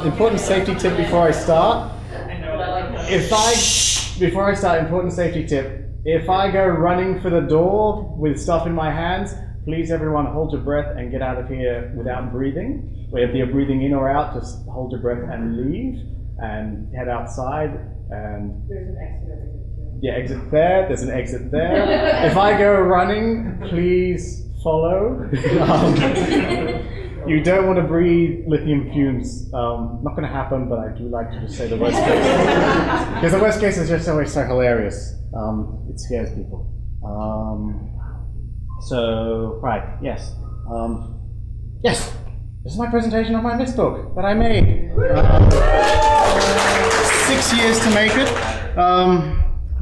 Important safety tip before I start. Important safety tip. If I go running for the door with stuff in my hands, please everyone hold your breath and get out of here without breathing. Whether you're breathing in or out, just hold your breath and leave and head outside. And there's an exit. Yeah, exit there. There's an exit there. If I go running, please follow. You don't want to breathe lithium fumes. Not going to happen, but I do like to just say the worst case. Because the worst case is just always so hilarious. It scares people. Yes. Yes, this is my presentation on my Myst book that I made. 6 years to make it.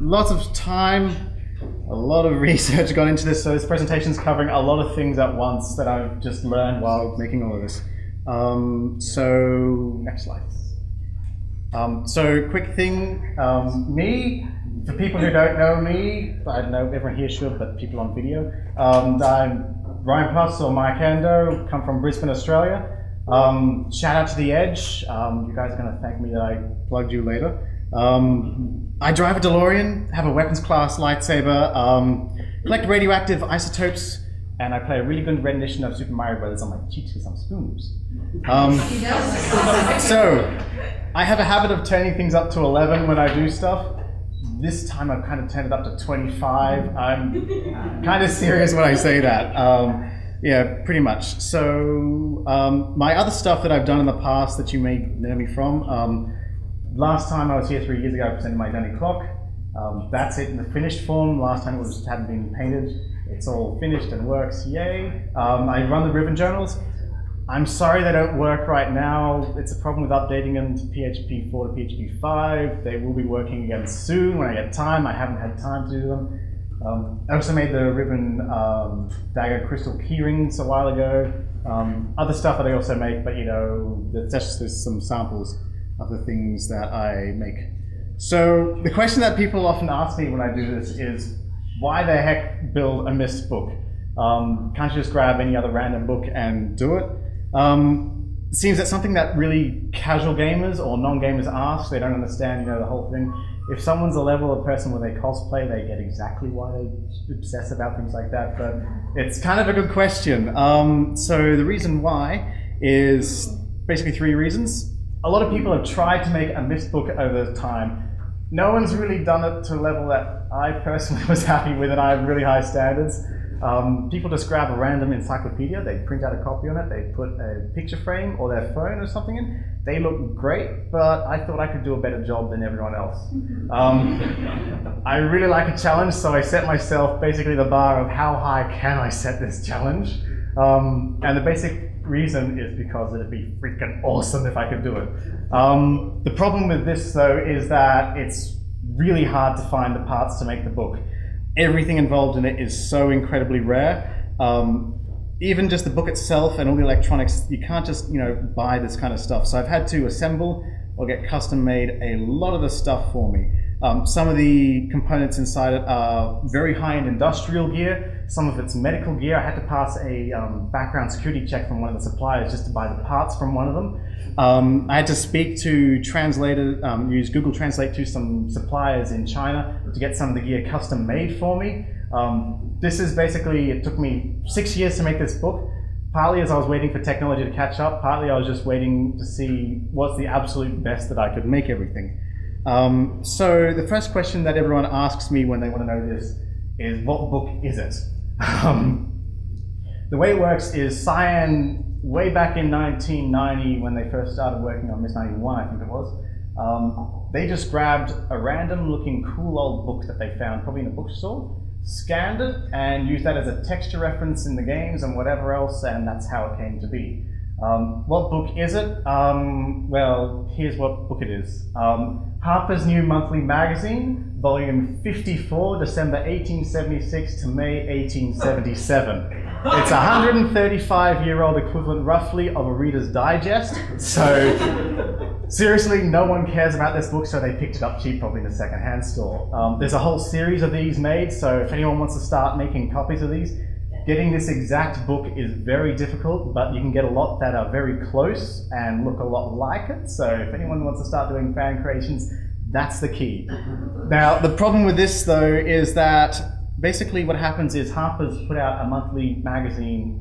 Lots of time, a lot of research gone into this, so this presentation is covering a lot of things at once that I've just learned while making all of this. So, next slide. So, quick thing, me, for people who don't know me, I don't know, everyone here should, but people on video, I'm Ryan Puss or Mike Ando, come from Brisbane, Australia. Shout out to The Edge, you guys are going to thank me that I plugged you later. I drive a DeLorean, have a weapons class lightsaber, collect radioactive isotopes, and I play a really good rendition of Super Mario Brothers on my cheeks with some spoons. So, I have a habit of turning things up to 11 when I do stuff. This time I've kind of turned it up to 25. I'm kind of serious when I say that. Yeah, pretty much. So, my other stuff that I've done in the past that you may know me from, last time I was here 3 years ago, I presented my Dunny clock. That's it in the finished form. Last time it just hadn't been painted. It's all finished and works, yay. I run the Riven journals. I'm sorry they don't work right now. It's a problem with updating them to PHP 4 to PHP 5. They will be working again soon when I get time. I haven't had time to do them. I also made the Riven dagger crystal keyrings a while ago. Other stuff that I also make, but you know, that's just some samples of the things that I make. So the question that people often ask me when I do this is, why the heck build a Myst book? Can't you just grab any other random book and do it? It seems that's something that really casual gamers or non-gamers ask. They don't understand, you know, the whole thing. If someone's a level of person where they cosplay, they get exactly why they obsess about things like that. But it's kind of a good question. So the reason why is basically 3 reasons. A lot of people have tried to make a Myst book over time. No one's really done it to a level that I personally was happy with, and I have really high standards. People just grab a random encyclopedia, they print out a copy on it, they put a picture frame or their phone or something in. They look great, but I thought I could do a better job than everyone else. I really like a challenge, so I set myself basically the bar of how high can I set this challenge. And the basic reason is because it'd be freaking awesome if I could do it. The problem with this though is that it's really hard to find the parts to make the book. Everything involved in it is so incredibly rare. Even just the book itself and all the electronics, you can't just, you know, buy this kind of stuff. So I've had to assemble or get custom made a lot of the stuff for me. Some of the components inside it are very high-end industrial gear. Some of it's medical gear. I had to pass a background security check from one of the suppliers just to buy the parts from one of them. I had to speak to translators, use Google Translate to some suppliers in China to get some of the gear custom made for me. This is basically, it took me 6 years to make this book. Partly as I was waiting for technology to catch up, partly I was just waiting to see what's the absolute best that I could make everything. So the first question that everyone asks me when they want to know this is, what book is it? The way it works is Cyan, way back in 1990 when they first started working on Myst 91, I think it was, they just grabbed a random looking cool old book that they found probably in a bookstore, scanned it and used that as a texture reference in the games and whatever else, and that's how it came to be. What book is it? Well, here's what book it is. Harper's New Monthly Magazine, volume 54, December 1876 to May 1877. It's a 135-year-old equivalent, roughly, of a Reader's Digest. So, seriously, no one cares about this book, so they picked it up cheap, probably in a second-hand store. There's a whole series of these made, so if anyone wants to start making copies of these, Getting this exact book is very difficult, but you can get a lot that are very close and look a lot like it. So if anyone wants to start doing fan creations, that's the key. Now, the problem with this, though, is that basically what happens is Harper's put out a monthly magazine,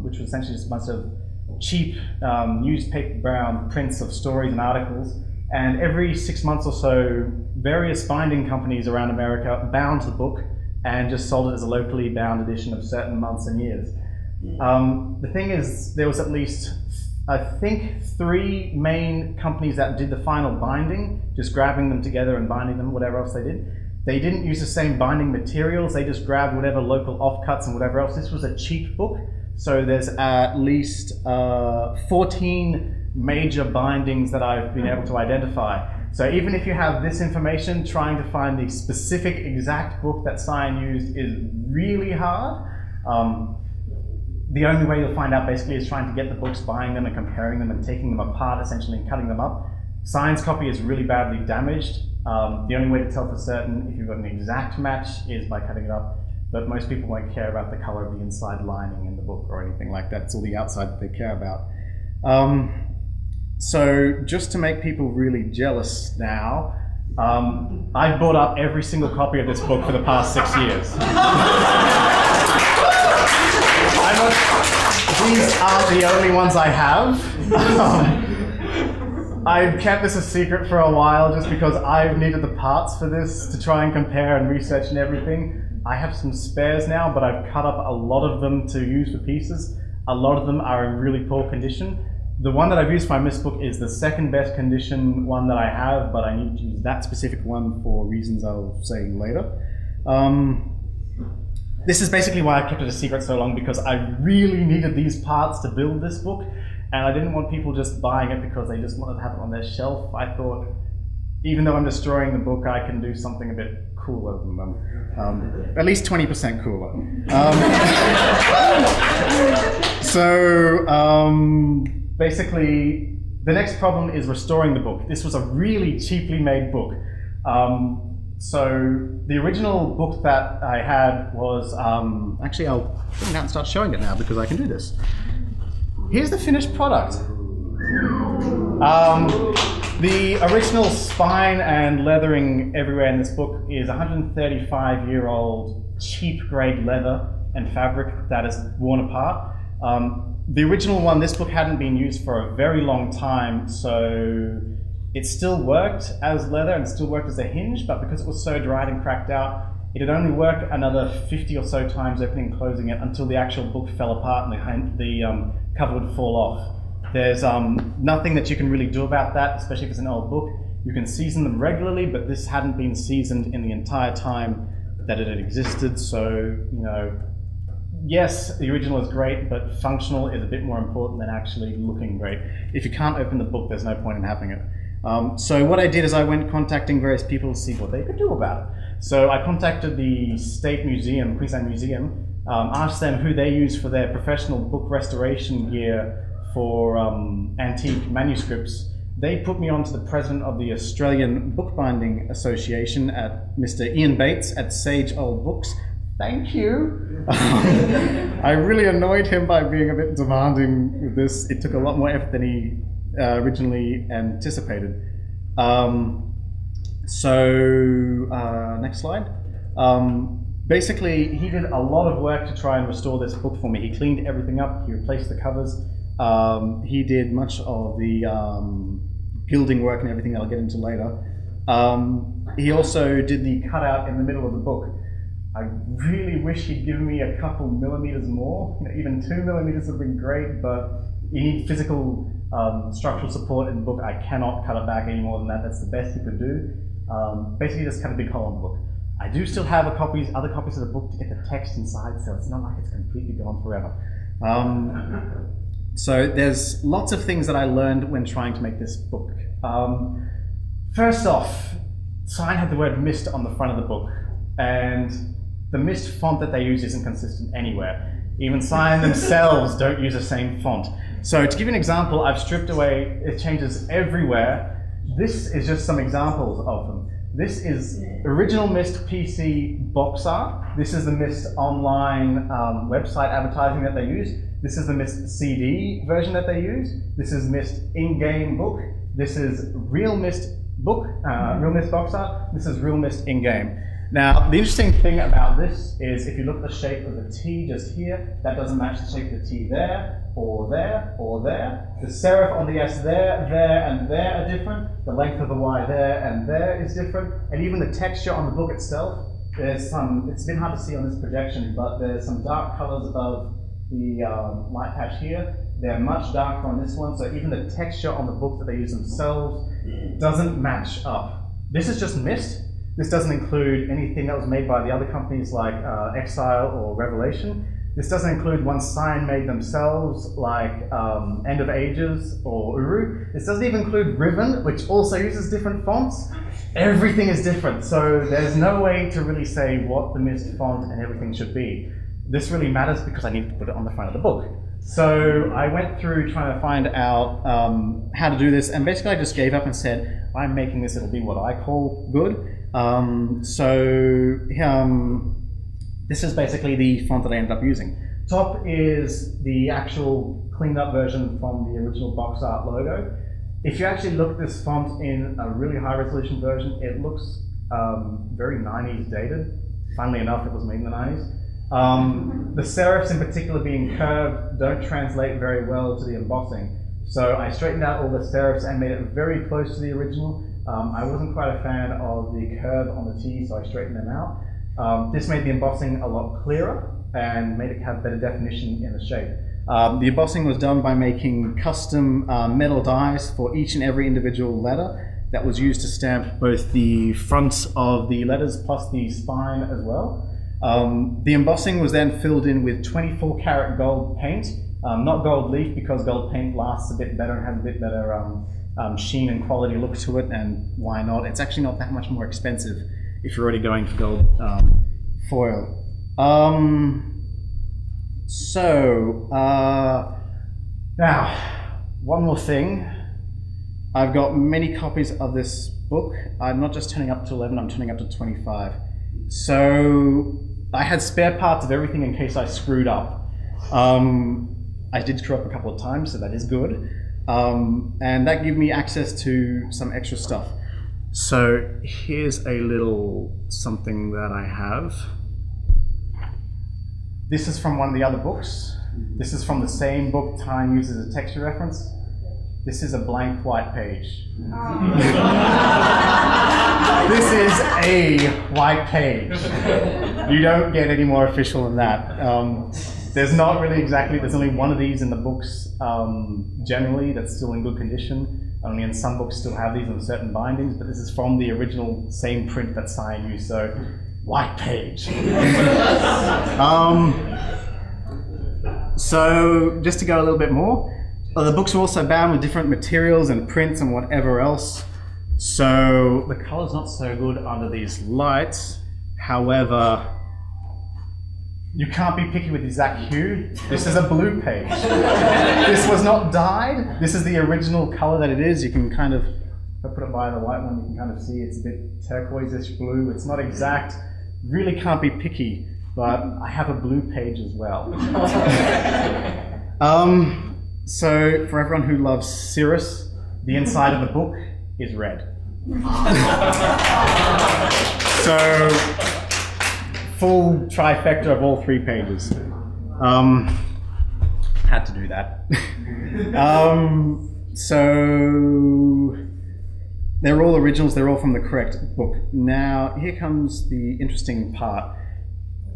which was essentially just a bunch of cheap newspaper-bound prints of stories and articles. And every 6 months or so, various binding companies around America bound the book and just sold it as a locally bound edition of certain months and years. The thing is, there was at least, I think, 3 main companies that did the final binding, just grabbing them together and binding them, whatever else they did. They didn't use the same binding materials, they just grabbed whatever local offcuts and whatever else. This was a cheap book, so there's at least 14 major bindings that I've been able to identify. So even if you have this information, trying to find the specific exact book that Cyan used is really hard. The only way you'll find out basically is trying to get the books, buying them and comparing them and taking them apart essentially and cutting them up. Cyan's copy is really badly damaged. The only way to tell for certain if you've got an exact match is by cutting it up, but most people won't care about the color of the inside lining in the book or anything like that. It's all the outside that they care about. So just to make people really jealous now, I've bought up every single copy of this book for the past 6 years. These aren't the only ones I have. I've kept this a secret for a while just because I've needed the parts for this to try and compare and research and everything. I have some spares now, but I've cut up a lot of them to use for pieces. A lot of them are in really poor condition. The one that I've used for my Myst book is the second best condition one that I have, but I need to use that specific one for reasons I'll say later. This is basically why I kept it a secret so long, because I really needed these parts to build this book, and I didn't want people just buying it because they just wanted to have it on their shelf. I thought, even though I'm destroying the book, I can do something a bit cooler than them. At least 20% cooler. Basically, the next problem is restoring the book. This was a really cheaply made book. So the original book that I had was, actually I'll bring it out and start showing it now because I can do this. Here's the finished product. The original spine and leathering everywhere in this book is 135-year-old cheap grade leather and fabric that is worn apart. The original one, this book hadn't been used for a very long time, so it still worked as leather and still worked as a hinge, but because it was so dried and cracked out, it would only work another 50 or so times opening and closing it until the actual book fell apart and the cover would fall off. There's nothing that you can really do about that, especially if it's an old book. You can season them regularly, but this hadn't been seasoned in the entire time that it had existed, so, you know, yes, the original is great, but functional is a bit more important than actually looking great. If you can't open the book, there's no point in having it. So what I did is I went contacting various people to see what they could do about it. So I contacted the State Museum, Queensland Museum, asked them who they use for their professional book restoration gear for antique manuscripts. They put me on to the president of the Australian Bookbinding Association, at Mr. Ian Bates at Sage Old Books. Thank you. I really annoyed him by being a bit demanding with this. It took a lot more effort than he originally anticipated. Next slide. Basically, he did a lot of work to try and restore this book for me. He cleaned everything up, he replaced the covers, he did much of the gilding work and everything that I'll get into later. He also did the cutout in the middle of the book. I really wish he'd given me a couple millimeters more. You know, even 2 millimeters would have been great, but you need physical structural support in the book. I cannot cut it back any more than that. That's the best he could do. Basically just cut a big hole in the book. I do still have other copies of the book to get the text inside, so it's not like it's completely gone forever. So there's lots of things that I learned when trying to make this book. First off, Cyan had the word Myst on the front of the book, and the Myst font that they use isn't consistent anywhere. Even Cyan themselves don't use the same font. So to give you an example, I've stripped away, it changes everywhere. This is just some examples of them. This is original Myst PC box art. This is the Myst online website advertising that they use. This is the Myst CD version that they use. This is Myst in-game book. This is real Myst book, real Myst box art. This is real Myst in-game. Now, the interesting thing about this is if you look at the shape of the T just here, that doesn't match the shape of the T there, or there, or there. The serif on the S there, and there are different. The length of the Y there and there is different. And even the texture on the book itself, there's some, it's a bit hard to see on this projection, but there's some dark colors above the light patch here. They're much darker on this one, so even the texture on the book that they use themselves doesn't match up. This is just Myst. This doesn't include anything that was made by the other companies like Exile or Revelation. This doesn't include ones Cyan made themselves like End of Ages or Uru. This doesn't even include Riven, which also uses different fonts. Everything is different, so there's no way to really say what the Myst font and everything should be. This really matters because I need to put it on the front of the book. So I went through trying to find out how to do this, and basically I just gave up and said, I'm making this, it'll be what I call good. This is basically the font that I ended up using. Top is the actual cleaned up version from the original box art logo. If you actually look at this font in a really high resolution version, it looks very 90s dated. Funnily enough, it was made in the 90s. The serifs in particular being curved don't translate very well to the embossing. So I straightened out all the serifs and made it very close to the original. I wasn't quite a fan of the curve on the T, so I straightened them out. This made the embossing a lot clearer and made it have better definition in the shape. The embossing was done by making custom metal dies for each and every individual letter that was used to stamp both the fronts of the letters plus the spine as well. The embossing was then filled in with 24 karat gold paint, not gold leaf because gold paint lasts a bit better and has a bit better sheen and quality look to it, and why not? It's actually not that much more expensive if you're already going for gold foil. Now, one more thing. I've got many copies of this book. I'm not just turning up to 11, I'm turning up to 25. So I had spare parts of everything in case I screwed up. I did screw up a couple of times, so that is good. And that gave me access to some extra stuff. So here's a little something that I have. This is from one of the other books. This is from the same book Cyan uses as a texture reference. This is a blank white page. This is a white page. You don't get any more official than that. There's not really exactly, there's only one of these in the books generally that's still in good condition. Only in some books still have these on certain bindings, but this is from the original same print that Cyan used, so white page. So just to go a little bit more, the books are also bound with different materials and prints and whatever else. So the color's not so good under these lights. However, you can't be picky with the exact hue. This is a blue page. This was not dyed. This is the original color that it is. You can kind of, if I put it by the white one, you can kind of see it's a bit turquoise-ish blue. It's not exact. Really can't be picky, but I have a blue page as well. So for everyone who loves Cirrus, the inside of the book is red. So full trifecta of all 3 pages. Had to do that. So they're all originals, they're all from the correct book. Now here comes the interesting part.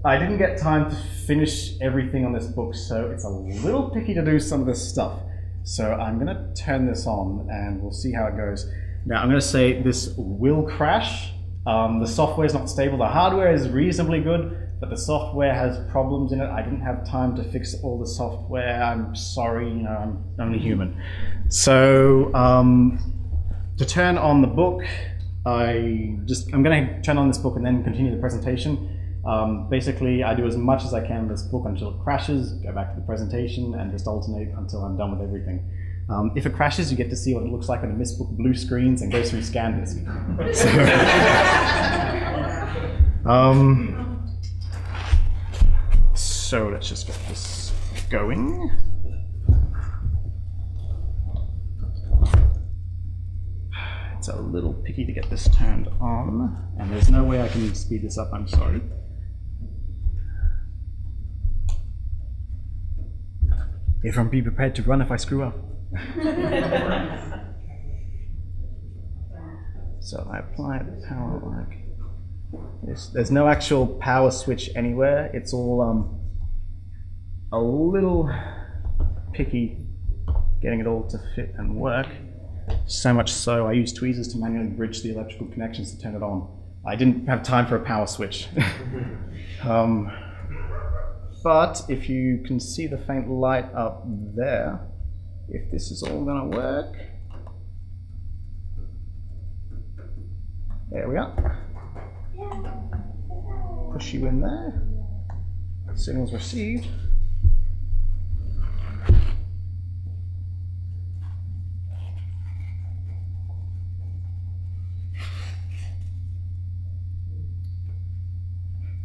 I didn't get time to finish everything on this book, so it's a little picky to do some of this stuff. So I'm going to turn this on and we'll see how it goes. Now I'm going to say this will crash. The software is not stable. The hardware is reasonably good, but the software has problems in it. I didn't have time to fix all the software. I'm sorry, you know, I'm only human. So to turn on the book, I'm going to turn on this book and then continue the presentation. Basically, I do as much as I can in this book until it crashes, go back to the presentation, and just alternate until I'm done with everything. If it crashes, you get to see what it looks like on a Myst book blue screens and goes through scan disk. So, so let's just get this going. It's a little picky to get this turned on, and there's no way I can speed this up, I'm sorry. Everyone be prepared to run if I screw up. So I apply the power like this. There's no actual power switch anywhere. It's all a little picky getting it all to fit and work. So much so I use tweezers to manually bridge the electrical connections to turn it on. I didn't have time for a power switch. But if you can see the faint light up there, if this is all gonna work, there we are. Push you in there. Signals received.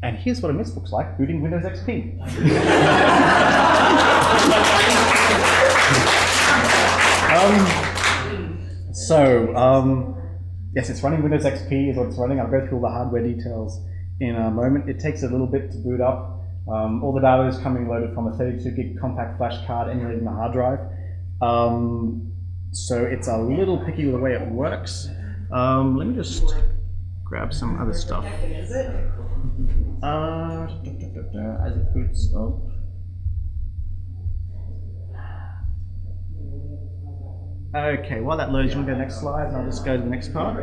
And here's what a Myst looks like booting Windows XP. Yes, it's running Windows XP is what it's running. I'll go through all the hardware details in a moment. It takes a little bit to boot up. All the data is coming loaded from a 32 gig compact flash card emulating the hard drive. So it's a little picky with the way it works. Let me just grab some other stuff. As it boots up. Okay, while that loads, you want to go to the next slide, and I'll just go to the next part.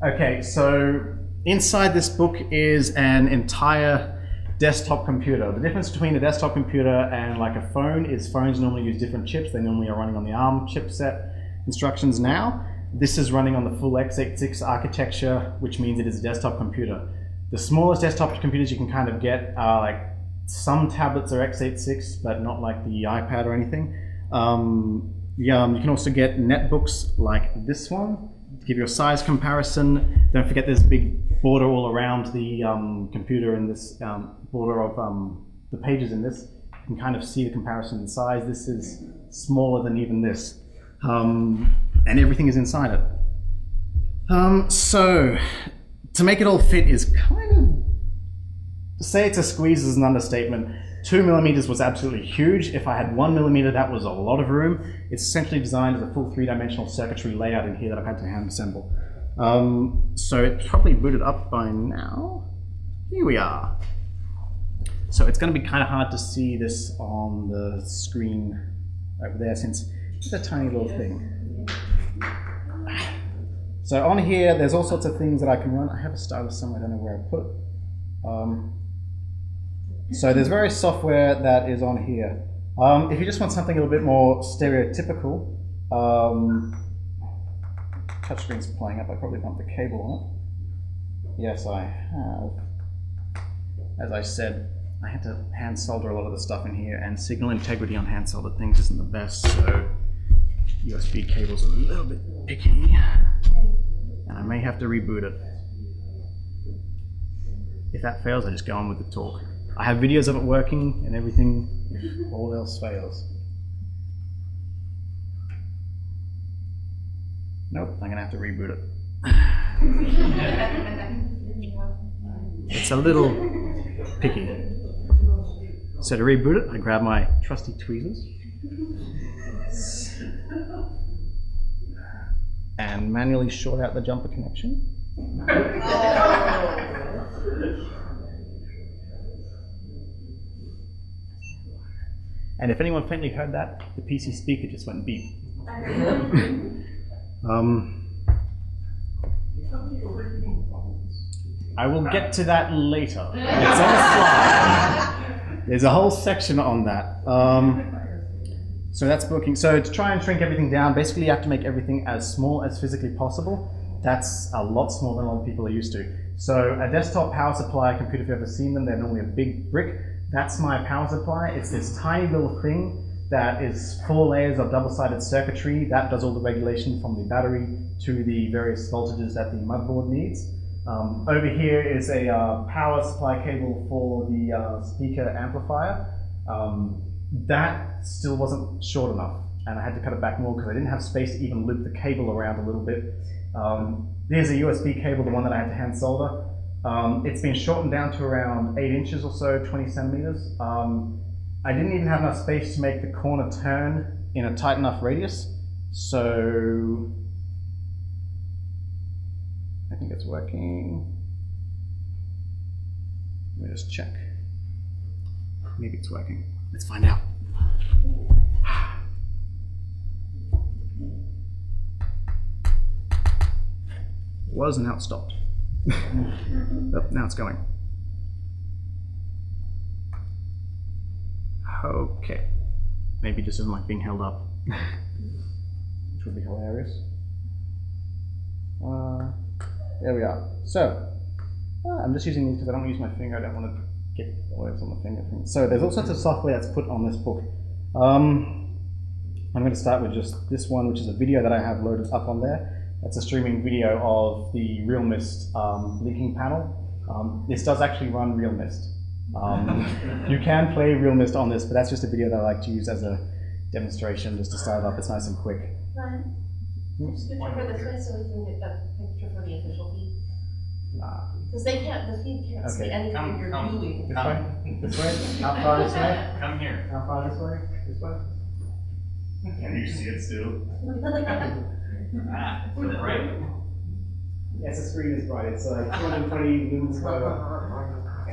Okay, so inside this book is an entire desktop computer. The difference between a desktop computer and like a phone is phones normally use different chips. They normally are running on the ARM chipset instructions now. This is running on the full x86 architecture, which means it is a desktop computer. The smallest desktop computers you can kind of get are like some tablets are x86, but not like the iPad or anything. You can also get netbooks like this one to give you a size comparison. Don't forget there's a big border all around the computer in this border of the pages in this. You can kind of see the comparison in size. This is smaller than even this. And everything is inside it. So to make it all fit is kind of, to say it's a squeeze is an understatement. 2mm was absolutely huge. If I had 1mm, that was a lot of room. It's essentially designed as a full 3-dimensional circuitry layout in here that I've had to hand assemble. So it's probably booted up by now. Here we are. So it's going to be kind of hard to see this on the screen over there since it's a tiny little thing. So on here, there's all sorts of things that I can run. I have a stylus somewhere, I don't know where I put it. So there's various software that is on here. If you just want something a little bit more stereotypical, touchscreen's playing up, I probably bumped the cable on it. Yes, I have. As I said, I had to hand solder a lot of the stuff in here, and signal integrity on hand soldered things isn't the best, so USB cable's a little bit picky, and I may have to reboot it. If that fails, I just go on with the talk. I have videos of it working and everything if all else fails. Nope, I'm gonna have to reboot it. It's a little picky. So to reboot it, I grab my trusty tweezers and manually short out the jumper connection. And if anyone faintly heard that, the PC speaker just went beep. I will get to that later. It's on the slide. There's a whole section on that. So that's booking. So to try and shrink everything down, basically you have to make everything as small as physically possible. That's a lot smaller than a lot of people are used to. So a desktop power supply computer, if you've ever seen them, they're normally a big brick. That's my power supply. It's this tiny little thing that is 4 layers of double-sided circuitry that does all the regulation from the battery to the various voltages that the motherboard needs. Over here is a power supply cable for the speaker amplifier. That still wasn't short enough, and I had to cut it back more because I didn't have space to even loop the cable around a little bit. There's a USB cable, the one that I had to hand solder. It's been shortened down to around 8 inches or so, 20 centimeters. I didn't even have enough space to make the corner turn in a tight enough radius, so I think it's working. Let me just check. Maybe it's working. Let's find out. It was, and now it stopped. Oh, now it's going. Okay. Maybe this isn't like being held up, which would be hilarious. There we are. So, I'm just using these because I don't use my finger. I don't want to get oils on the finger. So there's all sorts of software that's put on this book. I'm going to start with just this one, which is a video that I have loaded up on there. That's a streaming video of the Real Myst blinking panel. This does actually run Real Myst. You can play Real Myst on this, but that's just a video that I like to use as a demonstration just to start up. It's nice and quick. Ryan, just picture for this way so we can get the picture for the official feed. Because the feed can't see anything you're doing. This way? This way? How far this way? Come here. How far this way? This way? Can you see it still? Right. Yes, the screen is bright. It's 220 lumens per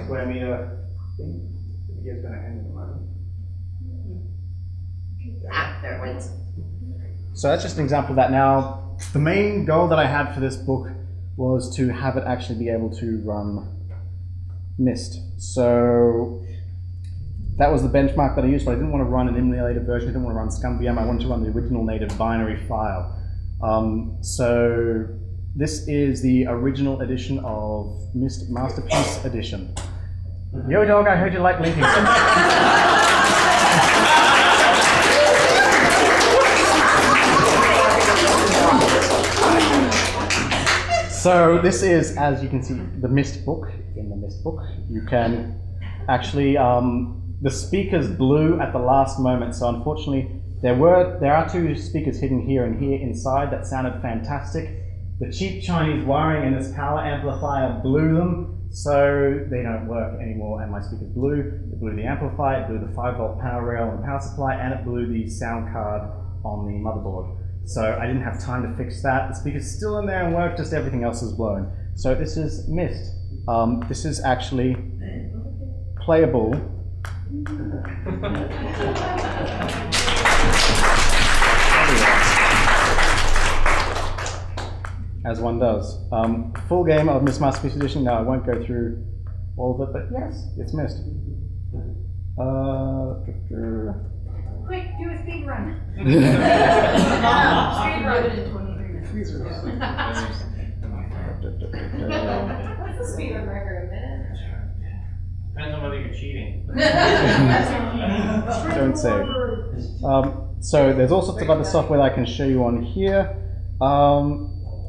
square meter. I think the video's going to end in a moment. There, wait. So that's just an example of that. Now, the main goal that I had for this book was to have it actually be able to run Myst. So that was the benchmark that I used, but I didn't want to run an emulated version. I didn't want to run ScumVM. I wanted to run the original native binary file. So this is the original edition of Myst Masterpiece Edition. Yo, dog, I heard you like linking. So this is, as you can see, the Myst book. In the Myst book, you can actually, the speakers blew at the last moment, so unfortunately there are 2 speakers hidden here and here inside that sounded fantastic. The cheap Chinese wiring in this power amplifier blew them, so they don't work anymore, and my speakers blew. It blew the amplifier, it blew the 5-volt power rail on the power supply, and it blew the sound card on the motherboard. So I didn't have time to fix that. The speaker's still in there and work, just everything else is blown. So this is Myst. This is actually playable. As one does. Full game of Myst Masterpiece Edition. Now I won't go through all of it, but yes, it's Myst. Quick, do a speed run. Speed run in 23 minutes. What's the speed on record? A minute? Depends on whether you're cheating. Don't say. So there's all sorts of other software that I can show you on here.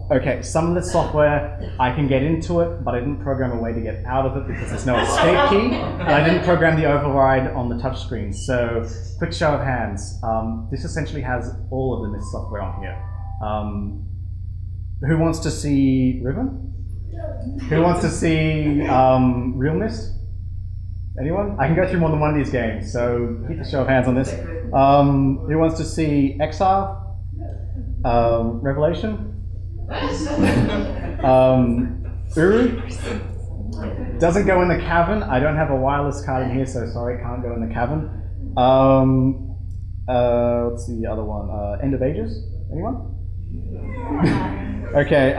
Okay, some of the software I can get into it, but I didn't program a way to get out of it because there's no escape key, and I didn't program the override on the touchscreen. So, quick show of hands. This essentially has all of the Myst software on here. Who wants to see Riven? Who wants to see Real Myst? Anyone? I can go through more than one of these games, so keep a show of hands on this. Who wants to see Exile? Revelation? Uru? Doesn't go in the cavern. I don't have a wireless card in here, so sorry, can't go in the cavern. What's the other one? End of Ages? Anyone? Okay,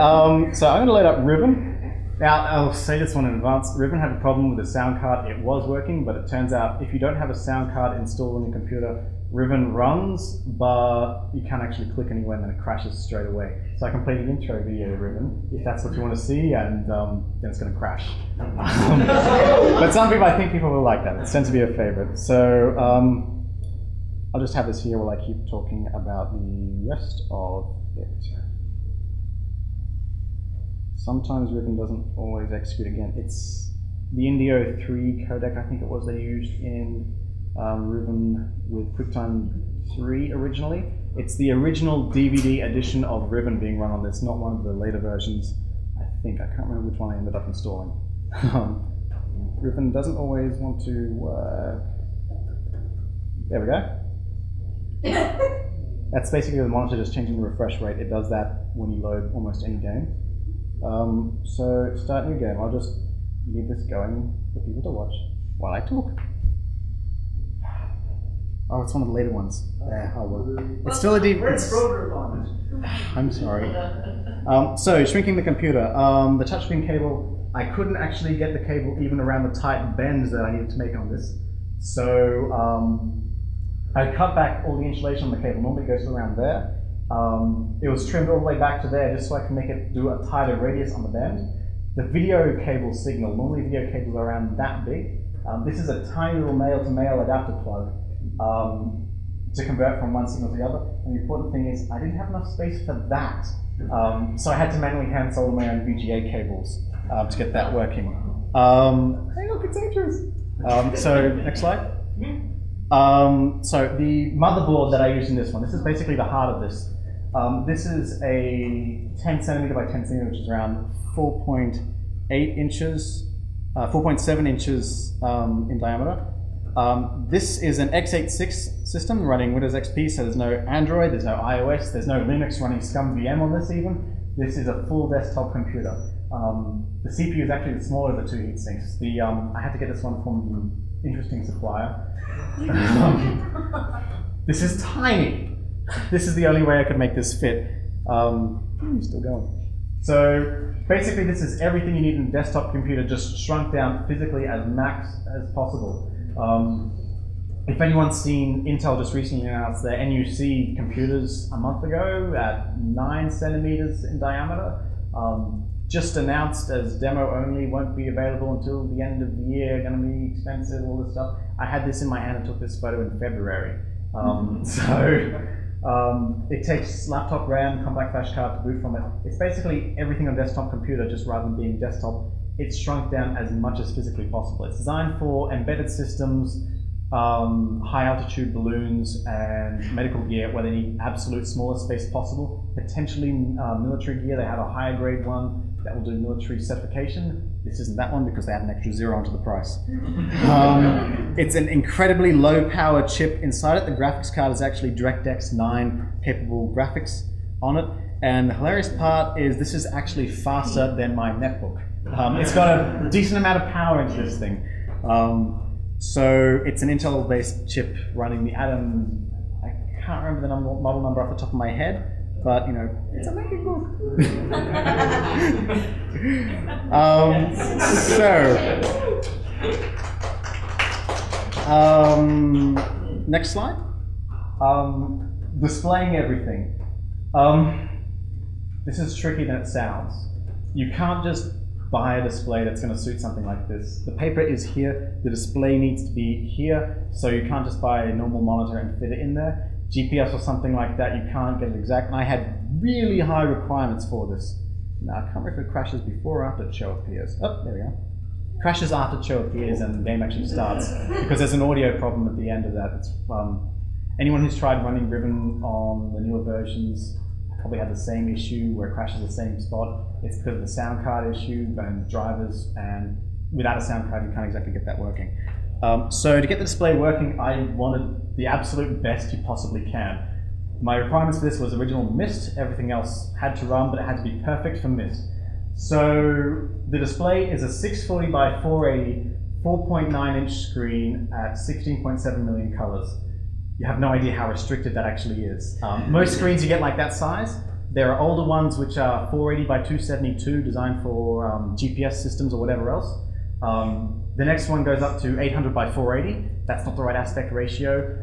so I'm going to load up Riven. Now, I'll say this one in advance. Riven had a problem with the sound card. It was working, but it turns out if you don't have a sound card installed on your computer, Riven runs, but you can't actually click anywhere and then it crashes straight away. So I can play the intro video to Riven, if that's what you want to see, and then it's going to crash. But some people, I think people will like that. It tends to be a favorite. So I'll just have this here while I keep talking about the rest of it. Sometimes Riven doesn't always execute again. It's the Indio 3 codec, I think it was, they used in Riven with QuickTime 3 originally. It's the original DVD edition of Riven being run on this, not one of the later versions. I think, I can't remember which one I ended up installing. Riven doesn't always want to work. There we go. That's basically the monitor just changing the refresh rate. It does that when you load almost any game. So start new game. I'll just leave this going for people to watch while I talk. Oh, it's one of the later ones. Yeah, oh well. It's still a deep. I'm sorry. So shrinking the computer. The touchscreen cable. I couldn't actually get the cable even around the tight bends that I needed to make on this. So I cut back all the insulation on the cable. Normally it goes around there. It was trimmed all the way back to there just so I can make it do a tighter radius on the bend. The video cable signal. Normally video cables are around that big. This is a tiny little male-to-male adapter plug. To convert from one signal to the other. And the important thing is I didn't have enough space for that. So I had to manually hand solder my own VGA cables to get that working. Hey look, it's dangerous. So next slide. So the motherboard that I use in this one, this is basically the heart of this. This is a 10 centimeter by 10 centimeter, which is around 4.8 inches, 4.7 inches in diameter. This is an x86 system running Windows XP, so there's no Android, there's no iOS, there's no Linux running ScumVM on this even. This is a full desktop computer. The CPU is actually the smaller of the two heat sinks. I had to get this one from the interesting supplier. This is tiny. This is the only way I could make this fit. Still going. So basically this is everything you need in a desktop computer, just shrunk down physically as max as possible. If anyone's seen Intel just recently announced their NUC computers a month ago at 9 centimeters in diameter, just announced as demo only, won't be available until the end of the year, going to be expensive, all this stuff. I had this in my hand and took this photo in February. It takes laptop RAM, compact flash card to boot from it. It's basically everything on desktop computer, just rather than being desktop, it's shrunk down as much as physically possible. It's designed for embedded systems, high altitude balloons, and medical gear where they need absolute smallest space possible. Potentially military gear, they have a higher grade one that will do military certification. This isn't that one because they add an extra zero onto the price. It's an incredibly low power chip inside it. The graphics card is actually DirectX 9 capable graphics on it. And the hilarious part is this is actually faster than my netbook. It's got a decent amount of power into this thing. So it's an Intel-based chip running the Atom. I can't remember the model number off the top of my head, but you know, it's a MacBook. Next slide. Displaying everything. This is trickier than it sounds. You can't just buy a display that's going to suit something like this. The paper is here, the display needs to be here, so you can't just buy a normal monitor and fit it in there. GPS or something like that, you can't get it exact. And I had really high requirements for this. Now, I can't remember if it crashes before or after show appears. Oh, there we go. Crashes after show appears and the game actually starts, because there's an audio problem at the end of that. It's, anyone who's tried running Riven on the newer versions probably had the same issue where it crashes the same spot. It's because of the sound card issue and drivers, and without a sound card you can't exactly get that working. So to get the display working, I wanted the absolute best you possibly can. My requirements for this was original Myst. Everything else had to run, but it had to be perfect for Myst. So the display is a 640 by 480 4.9 inch screen at 16.7 million colors. You have no idea how restricted that actually is. Most screens you get like that size. There are older ones which are 480 by 272, designed for GPS systems or whatever else. The next one goes up to 800 by 480. That's not the right aspect ratio.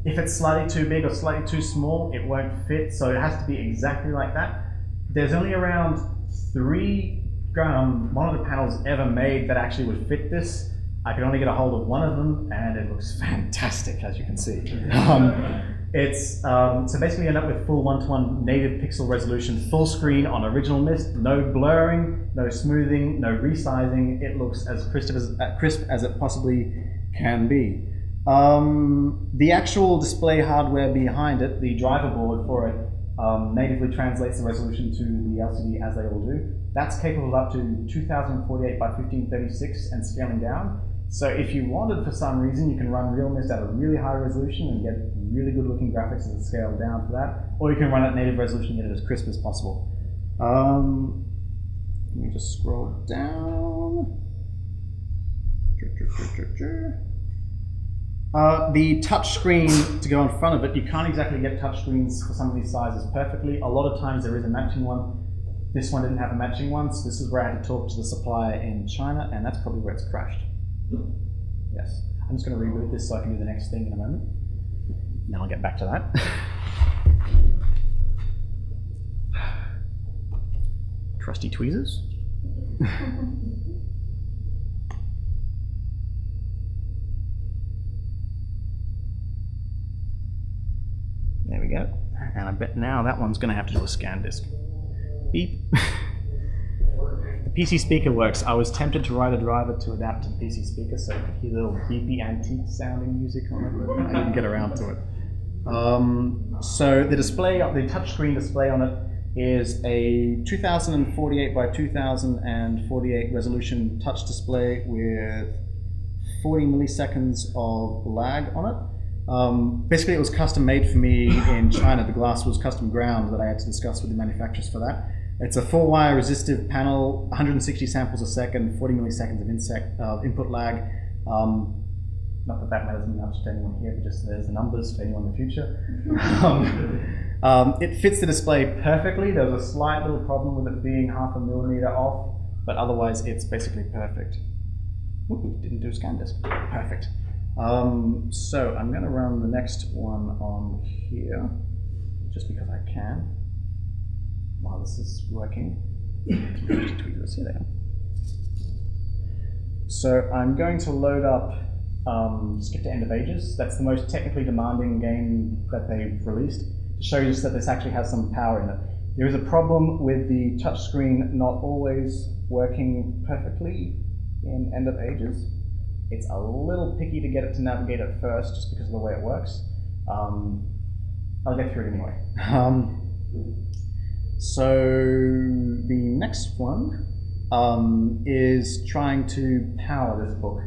If it's slightly too big or slightly too small, it won't fit, so it has to be exactly like that. There's only around 3 monitor panels ever made that actually would fit this. I could only get a hold of one of them, and it looks fantastic, as you can see. So basically you end up with full one-to-one native pixel resolution, full screen on original Myst, no blurring, no smoothing, no resizing. It looks as crisp as it possibly can be. The actual display hardware behind it, the driver board for it, natively translates the resolution to the LCD as they all do. That's capable of up to 2048 by 1536 and scaling down. So if you wanted, for some reason, you can run Real Myst at a really high resolution and get really good looking graphics as it scaled down for that, or you can run at native resolution and get it as crisp as possible. Let me just scroll down. The touch screen to go in front of it, you can't exactly get touch screens for some of these sizes perfectly. A lot of times there is a matching one. This one didn't have a matching one, so this is where I had to talk to the supplier in China, and that's probably where it's crashed. Yes, I'm just going to reboot this so I can do the next thing in a moment. Now I'll get back to that. Trusty tweezers. There we go. And I bet now that one's going to have to do a scan disk. Beep. The PC speaker works. I was tempted to write a driver to adapt to the PC speaker so you could hear little beepy antique sounding music on it, but I didn't get around to it. So the display, the touchscreen display on it is a 2048 by 2048 resolution touch display with 40 milliseconds of lag on it. Basically, it was custom made for me in China. The glass was custom ground that I had to discuss with the manufacturers for that. It's a 4-wire resistive panel, 160 samples a second, 40 milliseconds of input lag. Not that that matters much to anyone here, but just there's the numbers for anyone in the future. It fits the display perfectly. There was a slight little problem with it being 0.5 millimeter off, but otherwise it's basically perfect. Ooh, didn't do a scan disk. Perfect. So I'm going to run the next one on here, just because I can, while this is working. Tweezers, here they are. So I'm going to load up Skip to End of Ages. That's the most technically demanding game that they've released, to show you that this actually has some power in it. There is a problem with the touchscreen not always working perfectly in End of Ages. It's a little picky to get it to navigate at first, just because of the way it works. I'll get through it anyway. So the next one is trying to power this book.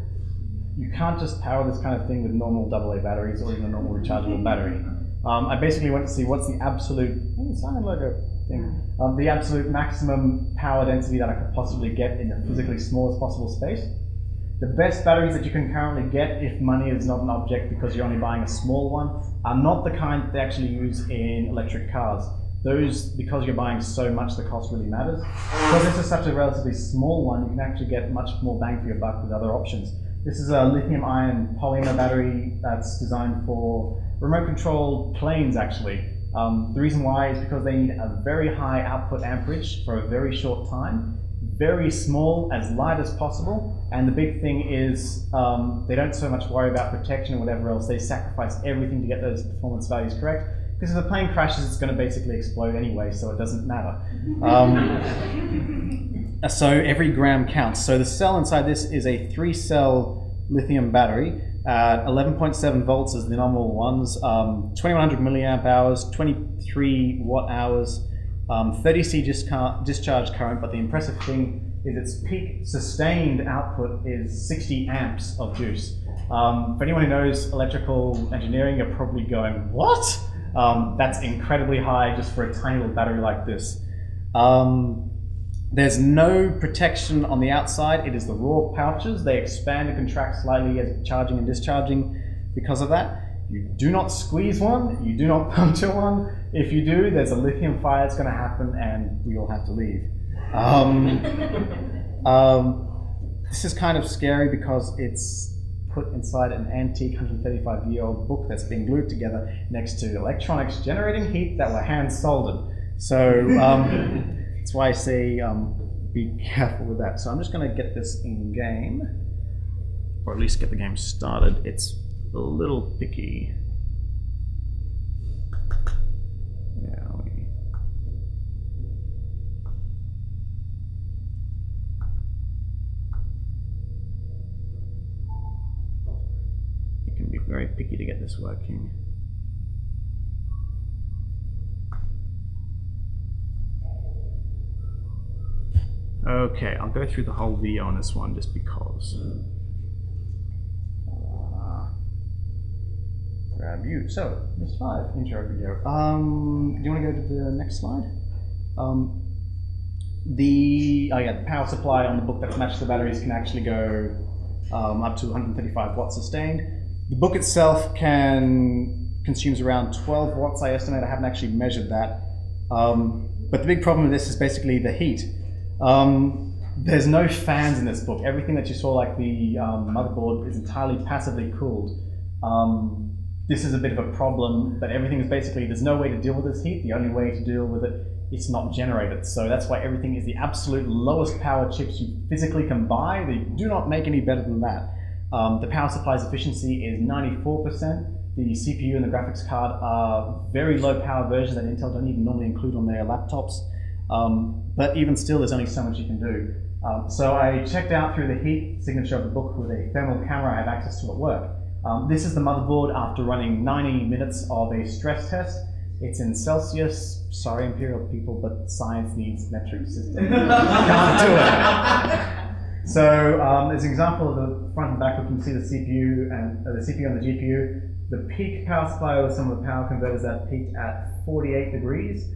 You can't just power this kind of thing with normal AA batteries or even a normal rechargeable battery. I basically went to see what's the absolute, Cyan logo thing, the absolute maximum power density that I could possibly get in the physically smallest possible space. The best batteries that you can currently get, if money is not an object because you're only buying a small one, are not the kind that they actually use in electric cars. Those, because you're buying so much, the cost really matters. Because this is such a relatively small one, you can actually get much more bang for your buck with other options. This is a lithium-ion polymer battery that's designed for remote-controlled planes, actually. The reason why is because they need a very high output amperage for a very short time, very small, as light as possible, and the big thing is they don't so much worry about protection or whatever else. They sacrifice everything to get those performance values correct, because if the plane crashes, it's going to basically explode anyway, so it doesn't matter. So every gram counts. So the cell inside this is a 3-cell lithium battery at 11.7 volts as the normal ones, 2100 milliamp hours, 23 watt hours, 30C discharge current, but the impressive thing is its peak sustained output is 60 amps of juice. For anyone who knows electrical engineering, you're probably going, what? That's incredibly high just for a tiny little battery like this. There's no protection on the outside. It is the raw pouches. They expand and contract slightly as charging and discharging because of that. You do not squeeze one, you do not puncture one. If you do, there's a lithium fire that's going to happen and we all have to leave. This is kind of scary because it's put inside an antique 135-year-old book that's been glued together next to electronics generating heat that were hand soldered. So that's why I say be careful with that. So I'm just going to get this in game. or at least get the game started, it's a little picky. It can be very picky to get this working. Okay, I'll go through the whole video on this one just because. Grab you. So, Myst 5 intro video. Do you want to go to the next slide? The power supply on the book that's matched the batteries can actually go up to 135 watts sustained. The book itself consumes around 12 watts, I estimate. I haven't actually measured that. But the big problem with this is basically the heat. There's no fans in this book. Everything that you saw, like the motherboard, is entirely passively cooled. This is a bit of a problem, but everything is basically, there's no way to deal with this heat. The only way to deal with it is not generated. So that's why everything is the absolute lowest power chips you physically can buy. They do not make any better than that. The power supply's efficiency is 94%. The CPU and the graphics card are very low power versions that Intel don't even normally include on their laptops. But even still, there's only so much you can do. So I checked out through the heat signature of the book with a thermal camera I have access to at work. This is the motherboard after running 90 minutes of a stress test. It's in Celsius. Sorry, Imperial people, but science needs metric system. Can't do it. So as an example of the front and back, we can see the CPU and the GPU. The peak power supply with some of the power converters that peaked at 48 degrees.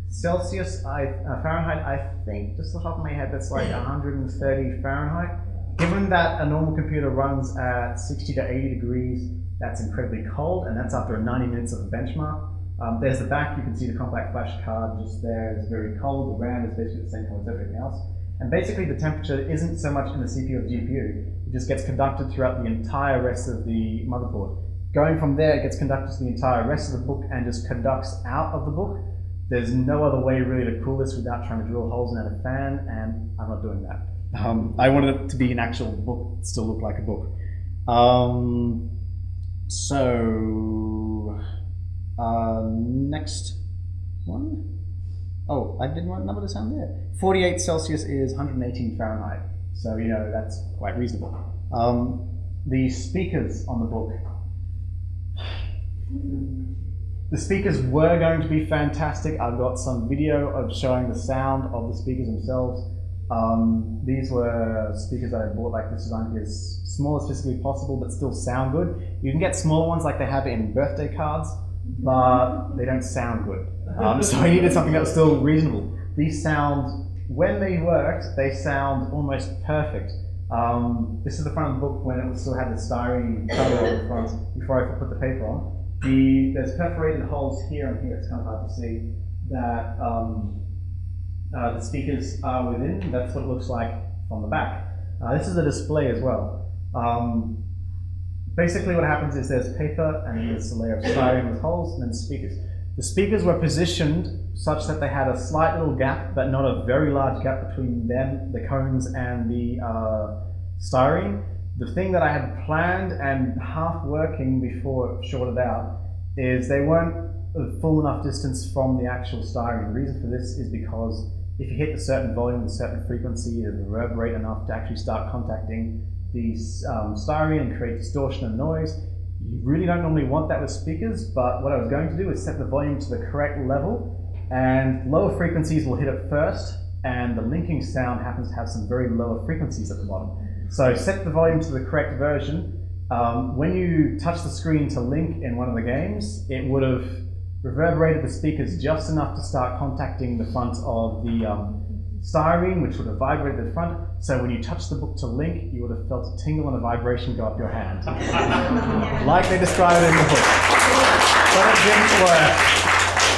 Celsius, Fahrenheit, I think, just off the top of my head, that's like 130 Fahrenheit. Given that a normal computer runs at 60 to 80 degrees, that's incredibly cold, and that's after 90 minutes of a benchmark. There's the back, you can see the compact flash card just there, it's very cold. The RAM is basically the same color as everything else. And basically the temperature isn't so much in the CPU or GPU, it just gets conducted throughout the entire rest of the motherboard. Going from there, it gets conducted to the entire rest of the book and just conducts out of the book. There's no other way really to cool this without trying to drill holes in a fan, and I'm not doing that. I wanted it to be an actual book, still look like a book. Next one. Oh, I didn't want a number to sound there. 48 Celsius is 118 Fahrenheit, so you know that's quite reasonable. The speakers on the book. The speakers were going to be fantastic. I've got some video of showing the sound of the speakers themselves. These were speakers that I bought, like this, designed to be as small as physically possible, but still sound good. You can get smaller ones like they have in birthday cards, but they don't sound good. So I needed something that was still reasonable. These sound, when they worked, they sound almost perfect. This is the front of the book when it still had the styrene cover on the front before I put the paper on. There's perforated holes here and here, it's kind of hard to see, that the speakers are within. That's what it looks like from the back. This is a display as well. Basically what happens is there's paper and there's a layer of styrene with holes and then speakers. The speakers were positioned such that they had a slight little gap, but not a very large gap between them, the cones and the styrene. The thing that I had planned and half working before it shorted out is they weren't a full enough distance from the actual styrene. The reason for this is because if you hit a certain volume with a certain frequency, it will reverberate enough to actually start contacting the styrene and create distortion and noise. You really don't normally want that with speakers, but what I was going to do is set the volume to the correct level, and lower frequencies will hit it first, and the linking sound happens to have some very lower frequencies at the bottom. So set the volume to the correct version. When you touch the screen to link in one of the games, it would have reverberated the speakers just enough to start contacting the front of the styrene, which would have vibrated the front. So when you touch the book to link, you would have felt a tingle and a vibration go up your hand. Like they describe it in the book. But it didn't work.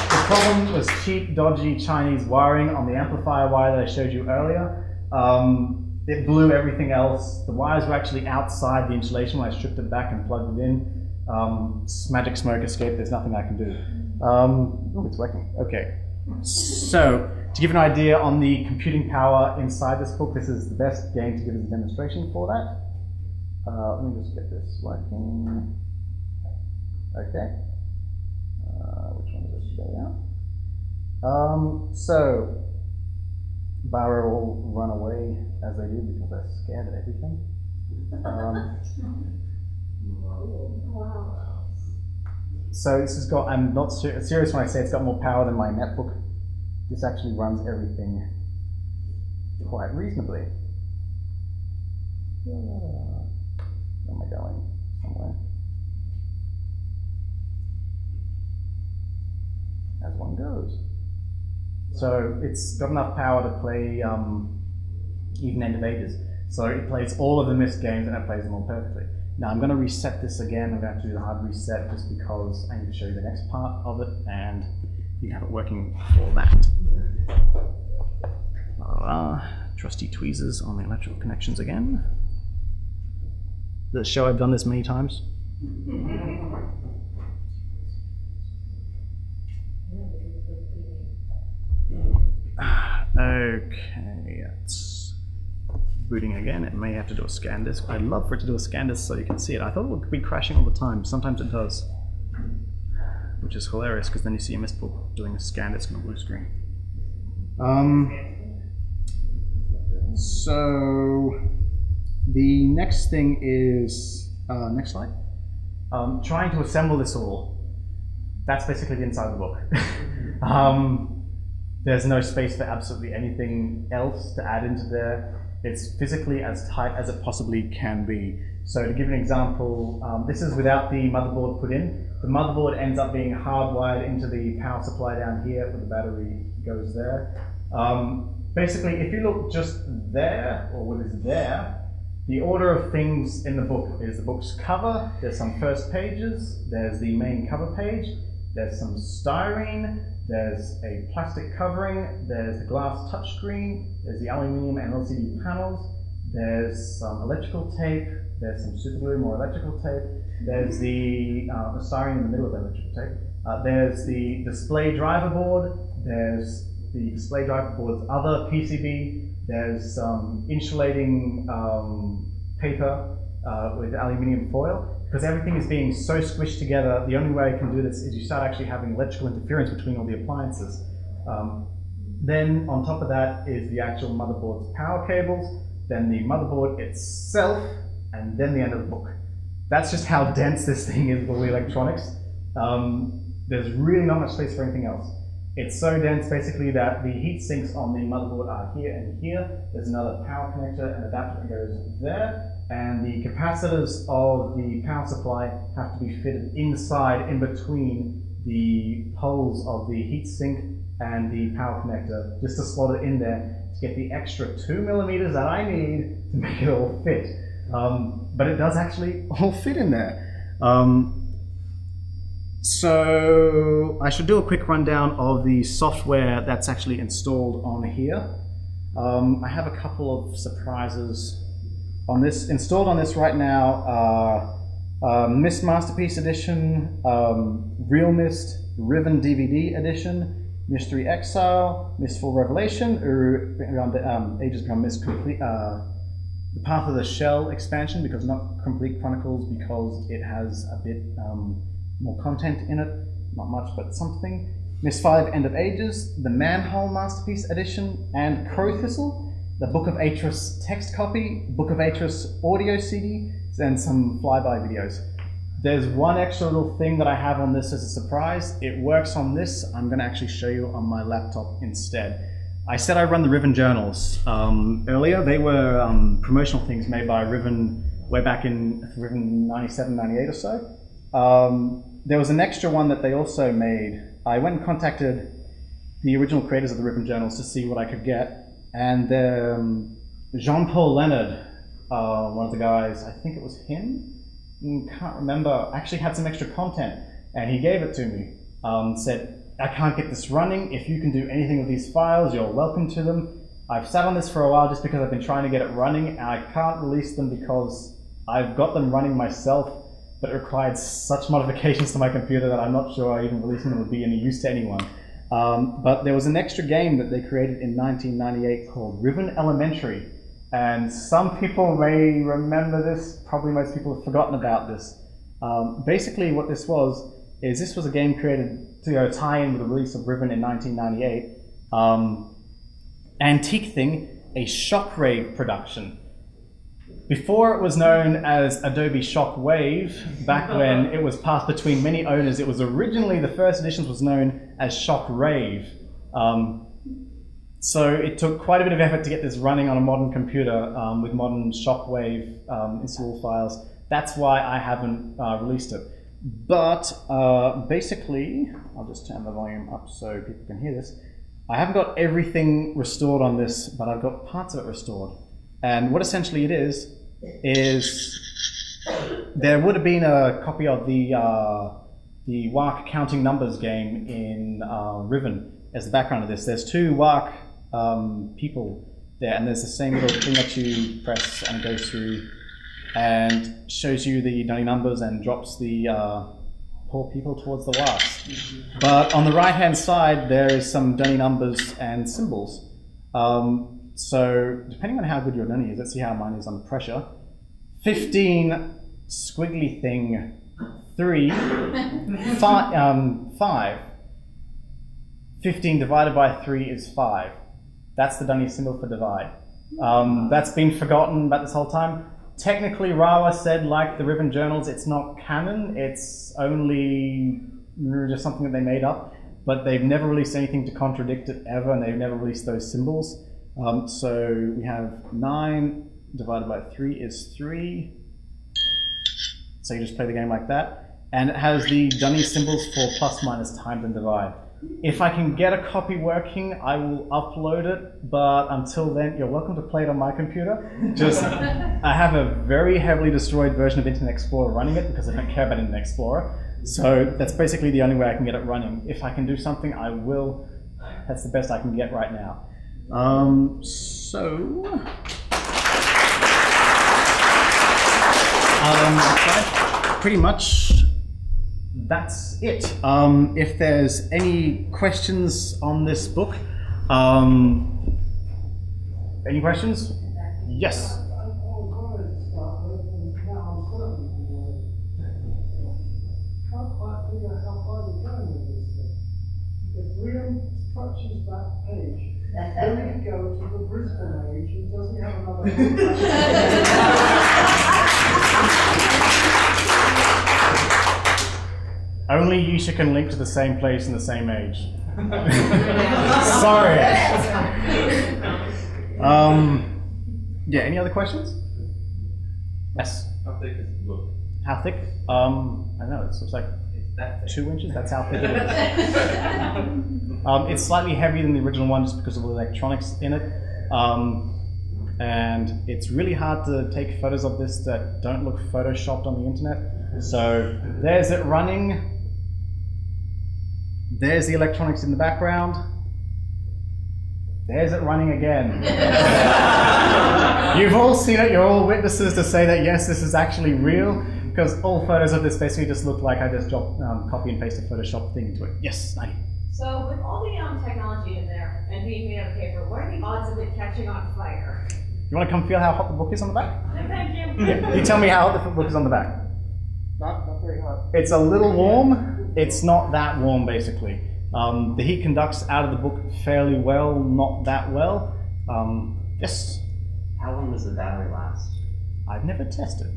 The problem was cheap, dodgy Chinese wiring on the amplifier wire that I showed you earlier. It blew everything else. The wires were actually outside the insulation when I stripped it back and plugged it in. Magic smoke escape, there's nothing I can do. Oh, it's working, okay. So, to give an idea on the computing power inside this book, this is the best game to give as a demonstration for that. Let me just get this working. Okay. Which one is it? There we are. So, Barrow will run away as they do because they're scared of everything. Wow. So this has got, I'm not serious when I say it's got more power than my netbook. This actually runs everything quite reasonably. Where am I going? Somewhere. As one goes. So it's got enough power to play even End of Ages. So it plays all of the Myst games and it plays them all perfectly. Now I'm going to reset this again. I'm going to have to do the hard reset just because I need to show you the next part of it and you have it working for that. Trusty tweezers on the electrical connections again. The show I've done this many times. Okay, it's booting again. It may have to do a scan disk. I'd love for it to do a scan disk so you can see it. I thought it would be crashing all the time. Sometimes it does, which is hilarious because then you see a Myst book doing a scan disk on a blue screen. So the next thing is next slide. Trying to assemble this all. That's basically the inside of the book. There's no space for absolutely anything else to add into there. It's physically as tight as it possibly can be. So to give an example, this is without the motherboard put in. The motherboard ends up being hardwired into the power supply down here where the battery goes there. Basically, if you look just there, or what is there, the order of things in the book is the book's cover, there's some first pages, there's the main cover page, there's some styrene, there's a plastic covering, there's the glass touchscreen, there's the aluminium and LCD panels, there's some electrical tape, there's some super glue, more electrical tape, there's the styrene in the middle of the electrical tape, there's the display driver board, there's the display driver board's other PCB, there's some insulating paper with aluminium foil. Because everything is being so squished together, the only way I can do this is you start actually having electrical interference between all the appliances. Then on top of that is the actual motherboard's power cables, then the motherboard itself, and then the end of the book. That's just how dense this thing is with all the electronics. There's really not much space for anything else. It's so dense basically that the heat sinks on the motherboard are here and here. There's another power connector and adapter that goes there. And the capacitors of the power supply have to be fitted inside, in between the holes of the heatsink and the power connector, just to slot it in there to get the extra 2mm that I need to make it all fit. But it does actually all fit in there. So I should do a quick rundown of the software that's actually installed on here. I have a couple of surprises on this. Installed on this right now are Myst Masterpiece Edition, Real Myst, Riven DVD Edition, Mystery Exile, Myst Full Revelation, Ages Beyond Myst Complete, the Path of the Shell expansion, because not Complete Chronicles, because it has a bit more content in it, not much but something. Myst 5 End of Ages, the Manhole Masterpiece Edition, and Crow Thistle, the Book of Atris text copy, Book of Atris audio CD, and some flyby videos. There's one extra little thing that I have on this as a surprise. It works on this. I'm going to actually show you on my laptop instead. I said I run the Riven journals earlier. They were promotional things made by Riven way back in Riven 97, 98 or so. There was an extra one that they also made. I went and contacted the original creators of the Riven journals to see what I could get. And Jean-Paul Leonard, one of the guys, I think it was him, can't remember, actually had some extra content and he gave it to me. Said, I can't get this running. If you can do anything with these files, you're welcome to them. I've sat on this for a while just because I've been trying to get it running and I can't release them because I've got them running myself, but it required such modifications to my computer that I'm not sure even releasing them would be any use to anyone. But there was an extra game that they created in 1998 called Riven Elementary, And some people may remember this, probably most people have forgotten about this. Basically what this was a game created to tie in with the release of Riven in 1998. Antique thing, a Shockwave production. Before it was known as Adobe Shockwave, back when it was passed between many owners, it was originally, the first editions was known as Shockrave. So it took quite a bit of effort to get this running on a modern computer with modern Shockwave install files. That's why I haven't released it. But basically, I'll just turn the volume up so people can hear this. I haven't got everything restored on this, but I've got parts of it restored. And what essentially it is there would have been a copy of the WARC counting numbers game in Riven as the background of this. There's two WARC people there, and there's the same little thing that you press and it goes through and shows you the dunny numbers and drops the poor people towards the WARCs. But on the right hand side there is some dunny numbers and symbols. So depending on how good your dunny is, let's see how mine is under pressure. 15 squiggly thing 3 5. 15 divided by 3 is 5. That's the dunny symbol for divide. That's been forgotten about this whole time. Technically, Rawa said, like the Riven journals, it's not canon. It's only just something that they made up. But they've never released anything to contradict it ever, and they've never released those symbols. So we have 9 divided by 3 is 3. So you just play the game like that. And it has the dunny symbols for plus, minus, times, and divide. If I can get a copy working, I will upload it, but until then, you're welcome to play it on my computer. Just, I have a very heavily destroyed version of Internet Explorer running it because I don't care about Internet Explorer. So that's basically the only way I can get it running. If I can do something, I will. That's the best I can get right now. Pretty much that's it. If there's any questions on this book, any questions? Yes. Touches that page, then we can go to the Brisbane age and doesn't have another Only Yusha can link to the same place in the same age. Sorry. Yeah, any other questions? Yes. How thick is the book? How thick? I don't know, it looks like 2 inches, that's how thick it is. It's slightly heavier than the original one just because of the electronics in it. And it's really hard to take photos of this that don't look photoshopped on the internet. So there's it running. There's the electronics in the background. There's it running again. You've all seen it, you're all witnesses to say that yes, this is actually real. Because all photos of this basically just look like I just dropped, copy and paste a Photoshop thing into it. Yes, Nani. So with all the technology in there and being made out of paper, what are the odds of it catching on fire? You want to come feel how hot the book is on the back? Thank you. Yeah. You tell me how hot the book is on the back. not very hot. It's a little warm. It's not that warm, basically. The heat conducts out of the book fairly well, not that well. Yes? How long does the battery last? I've never tested.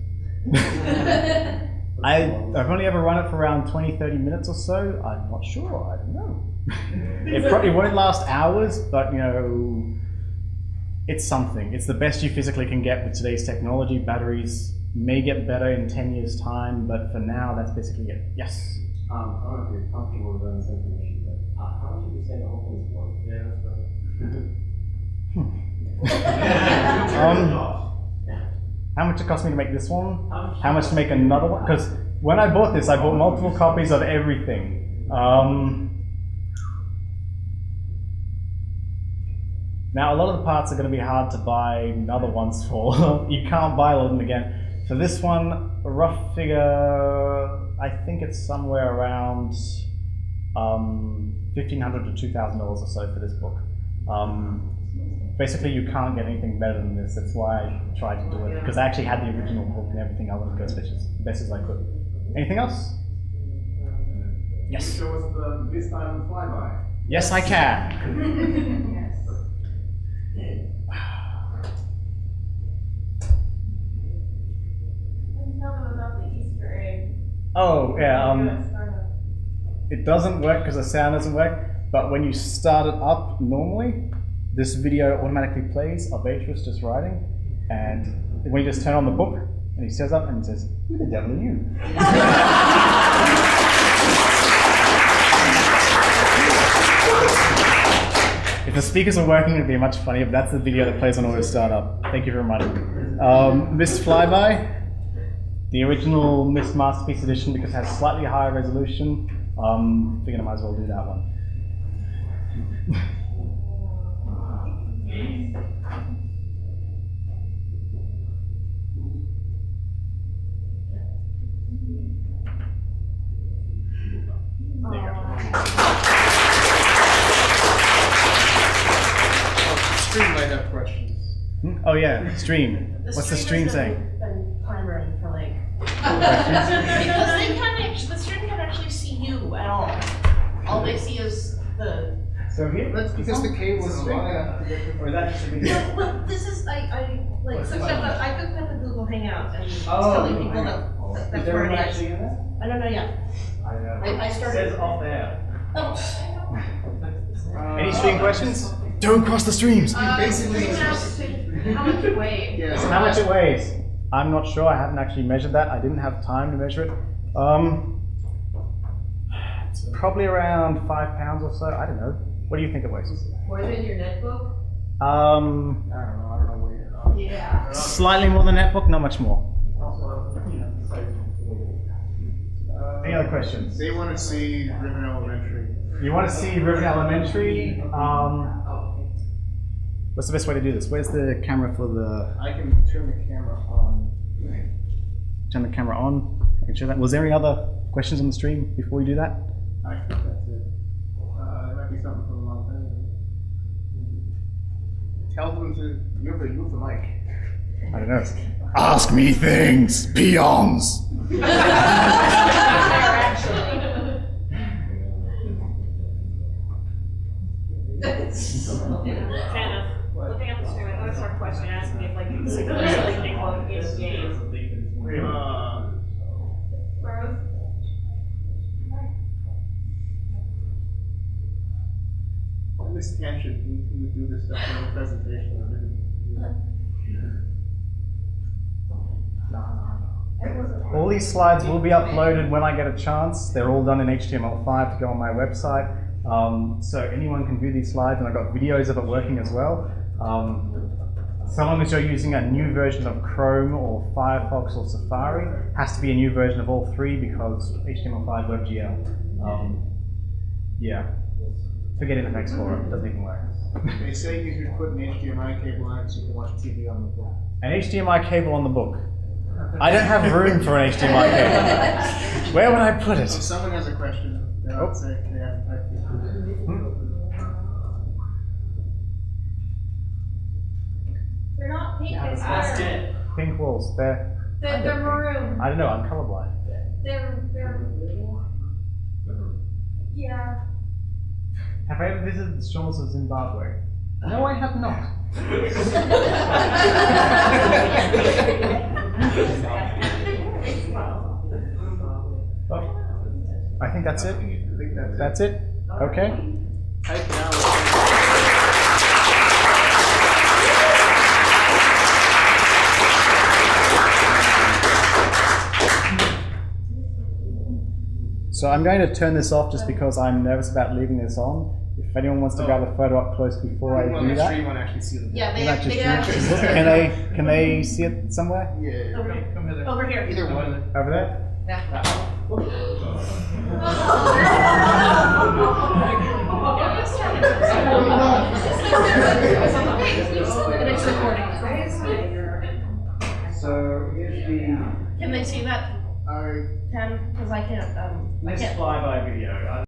I've only ever run it for around 20-30 minutes or so. I'm not sure, I don't know. It probably won't last hours, but you know, it's something. It's the best you physically can get with today's technology. Batteries may get better in 10 years' time, but for now, that's basically it. Yes? I don't know if you're comfortable with this information, but how much would you say the whole thing's worth? Yeah, that's right. How much it cost me to make this one? How much to make another one? Because when I bought this, I bought multiple copies of everything. Now, a lot of the parts are going to be hard to buy another ones for. You can't buy all of them again. For this one, a rough figure, I think it's somewhere around $1,500 to $2,000 or so for this book. Basically, you can't get anything better than this. That's why I tried to do it, because I actually had the original book and everything. I wanted to go as best as I could. Anything else? Yes. Can you show us the Myst time flyby? Yes, I can. Yes. Tell them about the Easter egg. Oh, yeah. It doesn't work because the sound doesn't work, but when you start it up normally, this video automatically plays of Beatrice just writing, and when you just turn on the book, and he says up and he says, "Who the devil are you?" If the speakers were working, it'd be much funnier, but that's the video that plays on auto startup. Thank you for reminding me. Myst Flyby, the original Myst Masterpiece Edition, because it has slightly higher resolution. Figured I might as well do that one. There you go. Stream might have questions. Oh yeah, stream. What's the stream saying? Been clamoring for like. Questions? Because they can't actually, the stream can't actually see you at all. All they see is the. So here, That's because the cable is long enough to get or is that just a video? Well, this is I like What's some the stuff button? that I cooked up in Google Hangouts and it's Oh, telling people hang that on. that's Is where everyone it is. actually in there? I don't know yet. I know. I started. It says off air. Oh. Any stream questions? Don't cross the streams. basically- How much it weighs? Yes. How much it weighs? I'm not sure. I haven't actually measured that. I didn't have time to measure it. It's probably around 5 pounds or so. I don't know. What do you think it weighs? More than your netbook? I don't know where you're Yeah. Slightly more than netbook, not much more. Any other questions? They want to see Riven Elementary. You want to see Riven Elementary? What's the best way to do this? Where's the camera for the... I can turn the camera on. Turn the camera on. I can show that. Was there any other questions on the stream before we do that? I think that's it. There might be something from a long time ago. Tell them to. You have the mic. I don't know. Ask me things, peons. Kind of looking at the stream, I thought I saw a question asking me if like you could see the thing while in game. Rose? Miss Tangent, he would do this stuff in the presentation. All these slides will be uploaded when I get a chance. They're all done in HTML5 to go on my website. So anyone can view these slides, and I've got videos of it working as well. So long as you're using a new version of Chrome or Firefox or Safari, has to be a new version of all three because HTML5 WebGL. Yeah. Forget Internet Explorer, it doesn't even work. They say you should put an HDMI cable on it so you can watch TV on the book. An HDMI cable on the book. I don't have room for an HDMI cable. Where would I put If it? someone has a question, then I'll say they have to type it. They're not pink, I swear. Pink walls, they're They're maroon. I don't know, I'm colorblind. They're, yeah. Have I ever visited the shores of Zimbabwe? No, I have not. Oh, I think that's it. I think That's it? Okay. Type now. So I'm going to turn this off just because I'm nervous about leaving this on. If anyone wants to grab a photo up close before I do that. Stream won't actually see them. Yeah, Can I just they actually. can they see it somewhere? Yeah. Over here. Either one. Over there? And it's recording. So here's the Can they see that? I Ken? Because I can't. I Myst can't. flyby video.